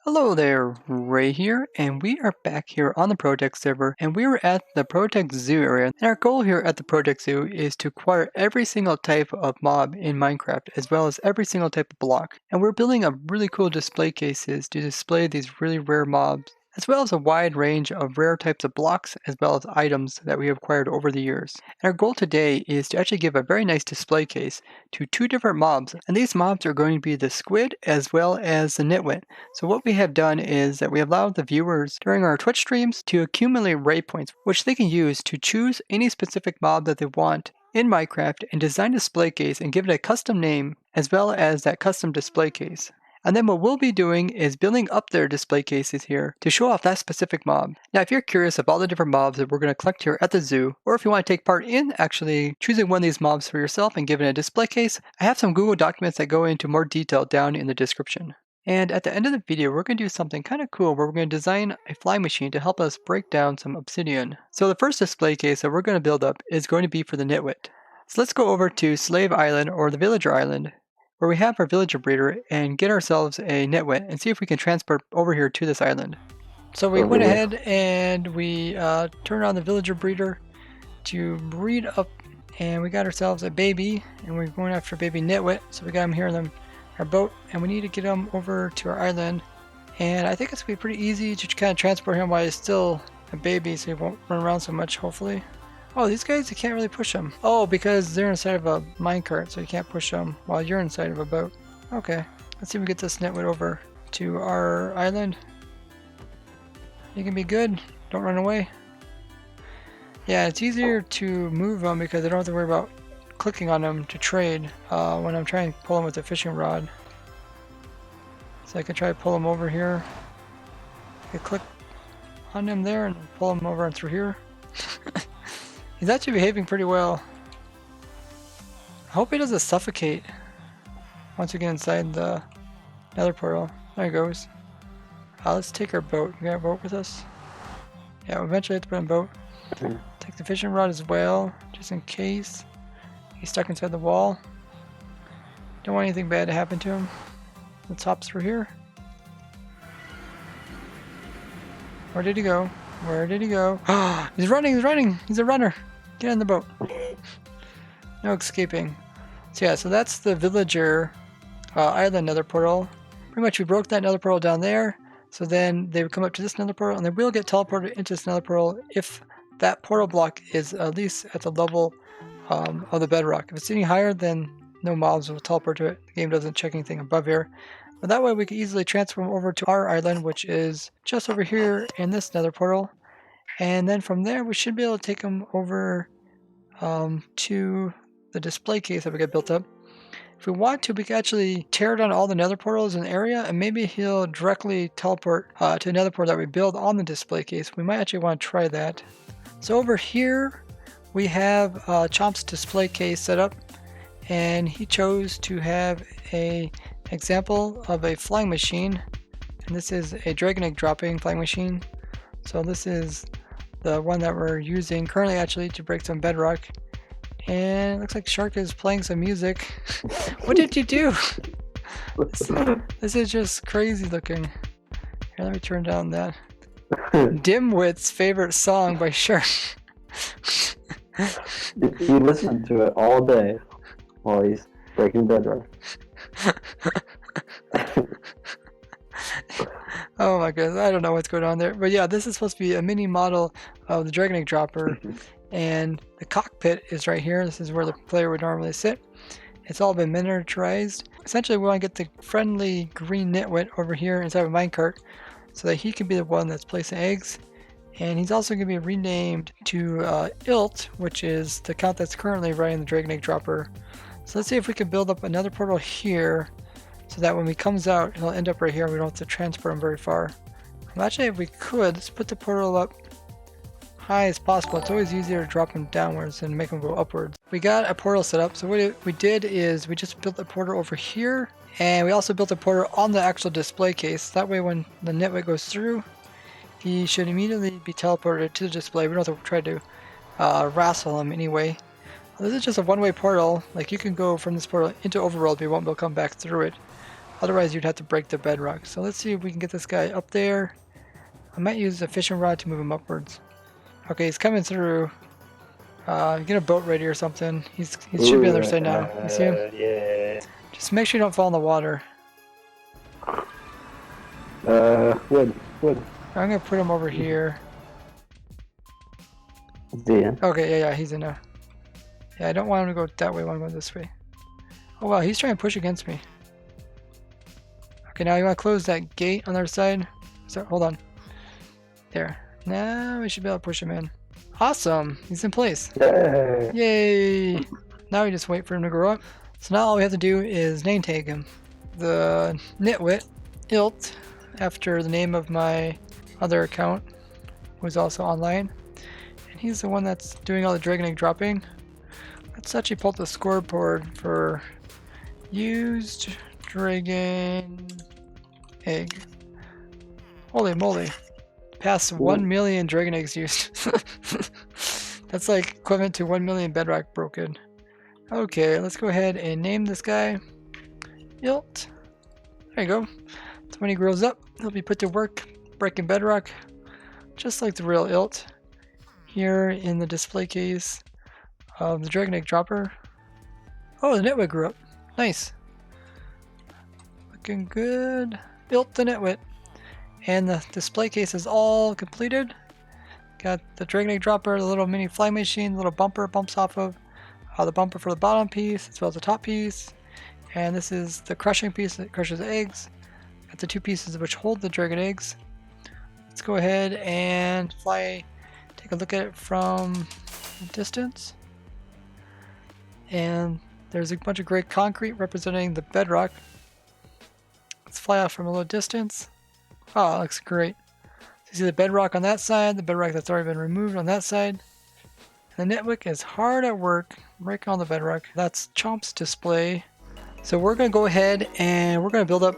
Hello there, Ray here, and we are back here on the ProtoTech server, and we were at the ProtoTech Zoo area, and our goal here at the ProtoTech Zoo is to acquire every single type of mob in Minecraft, as well as every single type of block. And we're building up really cool display cases to display these really rare mobs, as well as a wide range of rare types of blocks, as well as items that we have acquired over the years. And our goal today is to actually give a very nice display case to two different mobs, and these mobs are going to be the Squid as well as the Nitwit. So what we have done is that we allowed the viewers during our Twitch streams to accumulate ray points, which they can use to choose any specific mob that they want in Minecraft and design a display case and give it a custom name as well as that custom display case. And then what we'll be doing is building up their display cases here to show off that specific mob. Now, if you're curious of all the different mobs that we're going to collect here at the zoo, or if you want to take part in actually choosing one of these mobs for yourself and giving it a display case, I have some Google documents that go into more detail down in the description. And at the end of the video, we're going to do something kind of cool where we're going to design a flying machine to help us break down some obsidian. So the first display case that we're going to build up is going to be for the Nitwit. So let's go over to Slave Island or the Villager Island, where we have our villager breeder, and get ourselves a Nitwit and see if we can transport over here to this island. So we went ahead and we turned on the villager breeder to breed up, and we got ourselves a baby, and we're going after baby Nitwit. So we got him here in our boat, and we need to get him over to our island. And I think it's going to be pretty easy to kind of transport him while he's still a baby, so he won't run around so much, hopefully. Oh, these guys, you can't really push them. Oh, because they're inside of a minecart, so you can't push them while you're inside of a boat. Okay, let's see if we get this Nitwit over to our island. You can be good. Don't run away. Yeah, it's easier to move them because I don't have to worry about clicking on them to trade when I'm trying to pull them with a fishing rod. So I can try to pull them over here. I can click on them there and pull them over and through here. He's actually behaving pretty well. I hope he doesn't suffocate once we get inside the nether portal. There he goes. Let's take our boat. We got a boat with us? Yeah, we'll eventually have to put in a boat. Take the fishing rod as well, just in case he's stuck inside the wall. Don't want anything bad to happen to him. Let's hop through here. Where did he go? Where did he go? He's running, he's running! He's a runner! Get on the boat. No escaping. So yeah, so that's the villager island nether portal. Pretty much we broke that nether portal down there. So then they would come up to this nether portal, and they will get teleported into this nether portal if that portal block is at least at the level of the bedrock. If it's any higher, then no mobs will teleport to it. The game doesn't check anything above here. But that way we can easily transfer them over to our island, which is just over here in this nether portal. And then from there, we should be able to take them over to the display case that we got built up. If we want to, we can actually tear down all the nether portals in the area, and maybe he'll directly teleport to another portal that we build on the display case. We might actually want to try that. So over here, we have Chomp's display case set up, and he chose to have a example of a flying machine, and this is a dragon egg dropping flying machine. So this is the one that we're using currently actually to break some bedrock. And it looks like Shark is playing some music. What did you do? This is just crazy looking. Here, let me turn down that. Dimwit's favorite song by Shark. You listen to it all day while he's breaking bedrock. Oh my goodness, I don't know what's going on there. But yeah, this is supposed to be a mini model of the dragon egg dropper. And the cockpit is right here. This is where the player would normally sit. It's all been miniaturized. Essentially, we want to get the friendly green Nitwit over here inside of a minecart so that he can be the one that's placing eggs. And he's also going to be renamed to Ilt, which is the account that's currently running the dragon egg dropper. So let's see if we can build up another portal here so that when he comes out, he'll end up right here. We don't have to transport him very far. Actually, if we could, let's put the portal up high as possible. It's always easier to drop them downwards than make them go upwards. We got a portal set up. So what we did is we just built a portal over here, and we also built a portal on the actual display case. That way when the Nitwit goes through, he should immediately be teleported to the display. We don't have to try to wrestle him anyway. This is just a one-way portal. Like, you can go from this portal into Overworld, but you won't be able to come back through it. Otherwise, you'd have to break the bedrock. So let's see if we can get this guy up there. I might use a fishing rod to move him upwards. Okay, he's coming through. Get a boat ready or something. He should be on the other side now. You see him? Yeah. Just make sure you don't fall in the water. Wood. I'm gonna put him over here. Yeah. Okay, yeah, he's in there. Yeah, I don't want him to go that way. I want him to go this way. Oh wow, he's trying to push against me. Okay, now you want to close that gate on the other side. So hold on. There. Now we should be able to push him in. Awesome, he's in place. Yay. Yay! Now we just wait for him to grow up. So now all we have to do is name tag him. The Nitwit, Ilt, after the name of my other account, who's also online. And he's the one that's doing all the dragon egg dropping. Let's actually pull up the scoreboard for used dragon egg. Holy moly. Past 1 million dragon eggs used. That's like equivalent to 1 million bedrock broken. Okay, let's go ahead and name this guy Ilt. There you go. So when he grows up, he'll be put to work breaking bedrock, just like the real Ilt. Here in the display case of the dragon egg dropper. Oh, the Nitwit grew up. Nice. Looking good. Ilt the Nitwit. And the display case is all completed. Got the dragon egg dropper, the little mini flying machine, the little bumper bumps off of the bumper for the bottom piece as well as the top piece. And this is the crushing piece that crushes the eggs. Got the two pieces which hold the dragon eggs. Let's go ahead and take a look at it from a distance. And there's a bunch of gray concrete representing the bedrock. Let's fly out from a little distance. Oh, that looks great. So you see the bedrock on that side, the bedrock that's already been removed on that side. And the Nitwit is hard at work breaking on the bedrock. That's Chomp's display. So we're going to go ahead and we're going to build up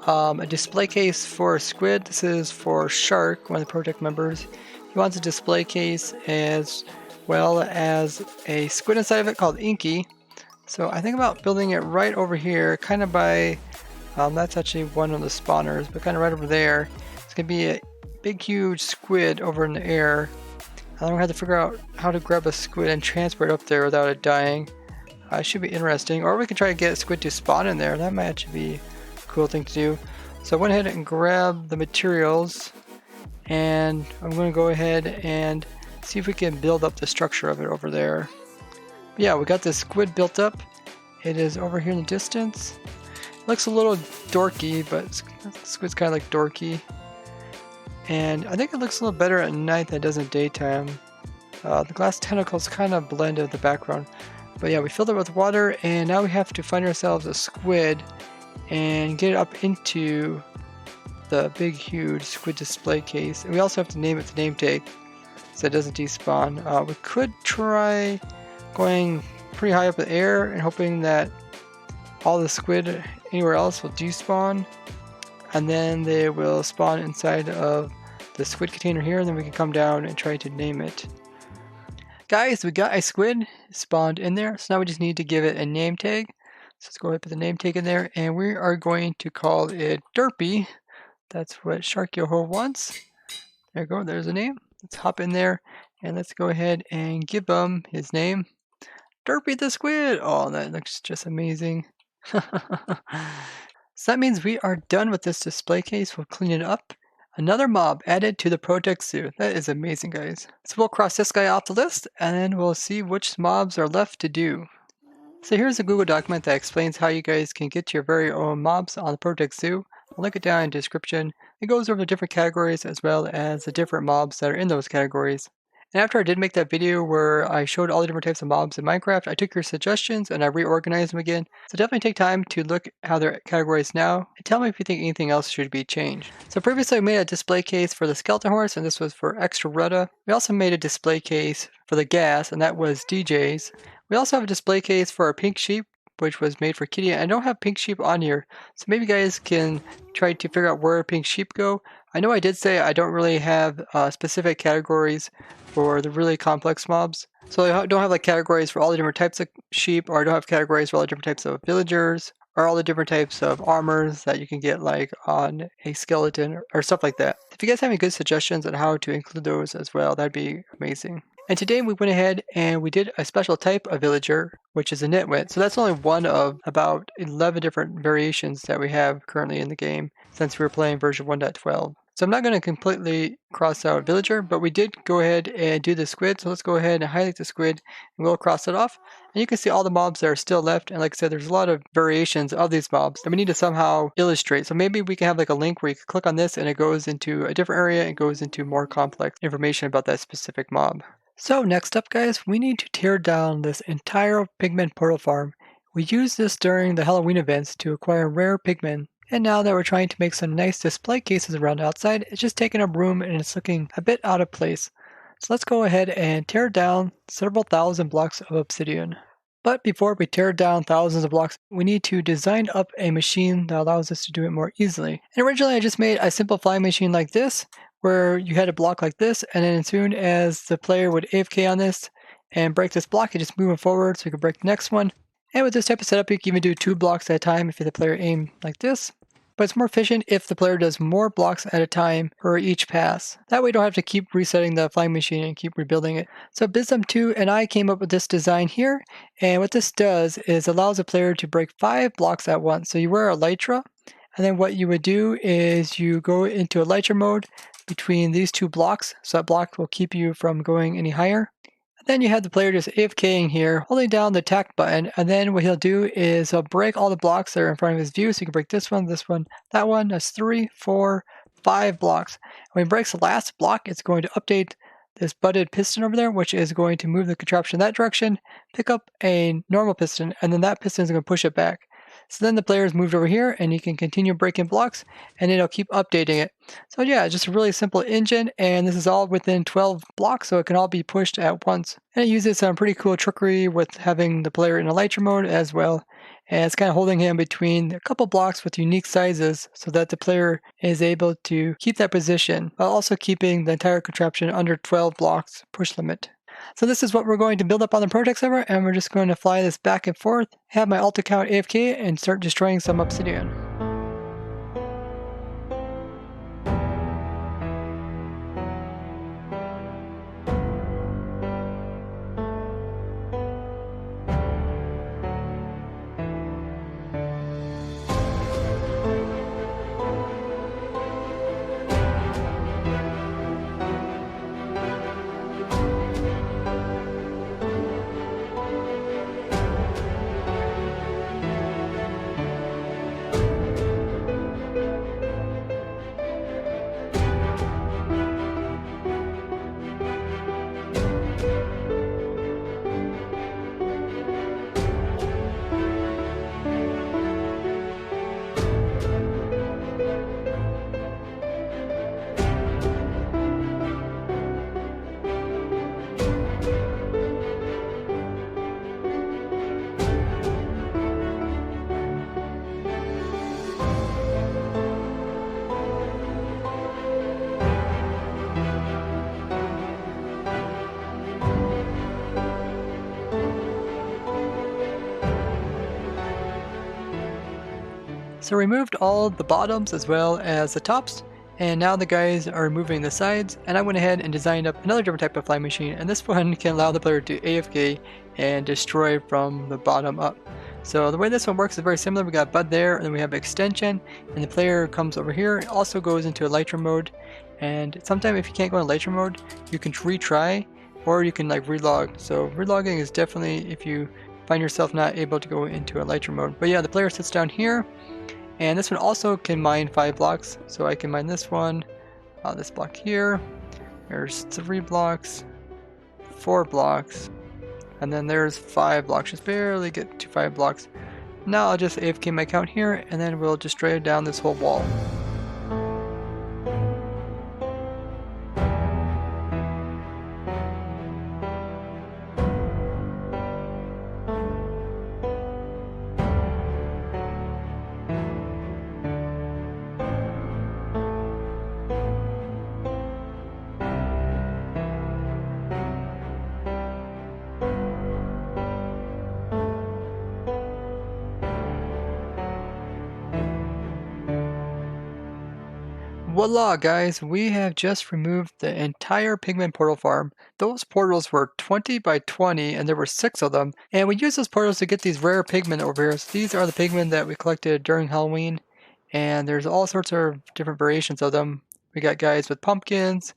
a display case for Squid. This is for Shark, one of the ProtoTech members. He wants a display case as well as a squid inside of it called Inky. So I think about building it right over here, kind of by, that's actually one of the spawners, but kind of right over there. It's going to be a big huge squid over in the air. And then we have to figure out how to grab a squid and transport it up there without it dying. It should be interesting. Or we can try to get a squid to spawn in there. That might actually be a cool thing to do. So I went ahead and grabbed the materials. And I'm going to go ahead and see if we can build up the structure of it over there. But yeah, we got this squid built up. It is over here in the distance. It looks a little dorky, but squid's kind of like dorky. And I think it looks a little better at night than it does in daytime. The glass tentacles kind of blend in the background. But yeah, we filled it with water, and now we have to find ourselves a squid and get it up into the big huge squid display case. And we also have to name it the name tag so it doesn't despawn. We could try going pretty high up in the air and hoping that all the squid anywhere else will despawn, and then they will spawn inside of the squid container here, and then we can come down and try to name it. Guys, we got a squid spawned in there, so now we just need to give it a name tag. So let's go ahead and put the name tag in there, and we are going to call it Derpy. That's what Shark Yoho wants. There you go, there's a name. Let's hop in there, and let's go ahead and give him his name. Derpy the Squid! Oh, that looks just amazing. So that means we are done with this display case. We'll clean it up. Another mob added to the ProtoTech Zoo. That is amazing, guys. So we'll cross this guy off the list, and then we'll see which mobs are left to do. So here's a Google document that explains how you guys can get your very own mobs on the ProtoTech Zoo. I'll link it down in the description. It goes over the different categories as well as the different mobs that are in those categories. And after I did make that video where I showed all the different types of mobs in Minecraft, I took your suggestions and I reorganized them again. So definitely take time to look how they're categorized now and tell me if you think anything else should be changed. So previously I made a display case for the skeleton horse, and this was for extra rudda. We also made a display case for the gas, and that was DJ's. We also have a display case for our pink sheep, which was made for Kitty. I don't have pink sheep on here, so maybe you guys can try to figure out where pink sheep go. I know I did say I don't really have specific categories for the really complex mobs. So I don't have like categories for all the different types of sheep, or I don't have categories for all the different types of villagers, are all the different types of armors that you can get like on a skeleton or stuff like that. If you guys have any good suggestions on how to include those as well, that'd be amazing. And today we went ahead and we did a special type of villager, which is a Nitwit. So that's only one of about 11 different variations that we have currently in the game since we were playing version 1.12. So I'm not going to completely cross out villager, but we did go ahead and do the squid. So let's go ahead and highlight the squid and we'll cross it off. And you can see all the mobs that are still left. And like I said, there's a lot of variations of these mobs that we need to somehow illustrate. So maybe we can have like a link where you can click on this and it goes into a different area and goes into more complex information about that specific mob. So next up, guys, we need to tear down this entire pigmen portal farm. We used this during the Halloween events to acquire rare pigmen. And now that we're trying to make some nice display cases around outside, it's just taking up room and it's looking a bit out of place. So let's go ahead and tear down several thousand blocks of obsidian. But before we tear down thousands of blocks, we need to design up a machine that allows us to do it more easily. And originally I just made a simple flying machine like this, where you had a block like this, and then as soon as the player would AFK on this and break this block, you just move it forward so you can break the next one. And with this type of setup, you can even do 2 blocks at a time if the player aim like this. But it's more efficient if the player does more blocks at a time for each pass. That way you don't have to keep resetting the flying machine and keep rebuilding it. So Bizum2 and I came up with this design here, and what this does is allows a player to break 5 blocks at once. So you wear a elytra, and then what you would do is you go into elytra mode between these 2 blocks, so that block will keep you from going any higher. And then you have the player just AFKing here, holding down the attack button, and then what he'll do is he'll break all the blocks that are in front of his view, so you can break this one, that one. That's 3, 4, 5 blocks. When he breaks the last block, it's going to update this butted piston over there, which is going to move the contraption in that direction, pick up a normal piston, and then that piston is going to push it back. So then the player is moved over here and you can continue breaking blocks and it'll keep updating it. So yeah, just a really simple engine, and this is all within 12 blocks, so it can all be pushed at once. And it uses some pretty cool trickery with having the player in elytra mode as well. And it's kind of holding him between a couple blocks with unique sizes so that the player is able to keep that position while also keeping the entire contraption under 12 blocks push limit. So this is what we're going to build up on the ProtoTech server, and we're just going to fly this back and forth, have my alt account AFK, and start destroying some obsidian. So we removed all the bottoms as well as the tops, and now the guys are removing the sides, and I went ahead and designed up another different type of flying machine, and this one can allow the player to AFK and destroy from the bottom up. So the way this one works is very similar. We got bud there, and then we have extension, and the player comes over here. It also goes into elytra mode, and sometimes if you can't go in elytra mode, you can retry, or you can like relog. So relogging is definitely if you find yourself not able to go into elytra mode. But yeah, the player sits down here, and this one also can mine 5 blocks. So I can mine this one, this block here. There's 3 blocks, 4 blocks, and then there's 5 blocks. Just barely get to 5 blocks. Now I'll just AFK my count here, and then we'll just destroy down this whole wall. Voila guys, we have just removed the entire pigmen portal farm. Those portals were 20 by 20 and there were 6 of them. And we used those portals to get these rare pigmen over here. So these are the pigmen that we collected during Halloween. And there's all sorts of different variations of them. We got guys with pumpkins,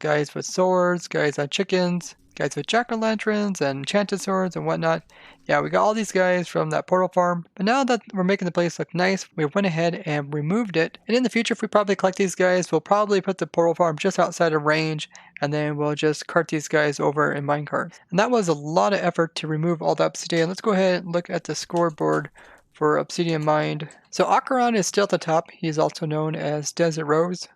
guys with swords, guys on chickens, guys with jack-o'-lanterns and enchanted swords and whatnot. Yeah, we got all these guys from that portal farm. But now that we're making the place look nice, we went ahead and removed it. And in the future, if we probably collect these guys, we'll probably put the portal farm just outside of range, and then we'll just cart these guys over in minecart. And that was a lot of effort to remove all the obsidian. Let's go ahead and look at the scoreboard for obsidian mined. So Akaran is still at the top. He's also known as Desert Rose.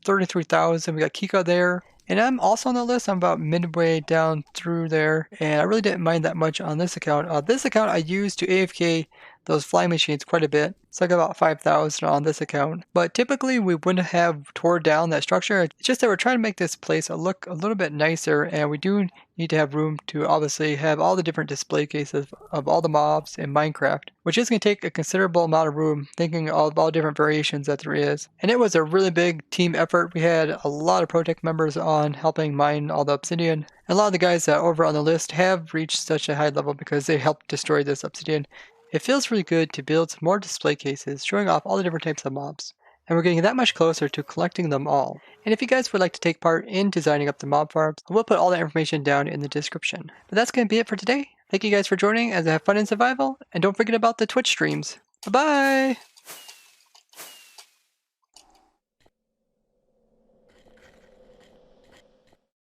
33,000. We got Kika there. And I'm also on the list. I'm about midway down through there. And I really didn't mind that much on this account. This account I used to AFK those flying machines quite a bit. So I got about 5,000 on this account. But typically we wouldn't have tore down that structure. It's just that we're trying to make this place look a little bit nicer. And we do need to have room to obviously have all the different display cases of all the mobs in Minecraft, which is going to take a considerable amount of room, thinking of all different variations that there is. And it was a really big team effort. We had a lot of ProtoTech members on helping mine all the obsidian. And a lot of the guys over on the list have reached such a high level because they helped destroy this obsidian. It feels really good to build some more display cases showing off all the different types of mobs. And we're getting that much closer to collecting them all. And if you guys would like to take part in designing up the mob farms, we'll put all that information down in the description. But that's going to be it for today. Thank you guys for joining as I have fun in survival, and don't forget about the Twitch streams. Bye-bye!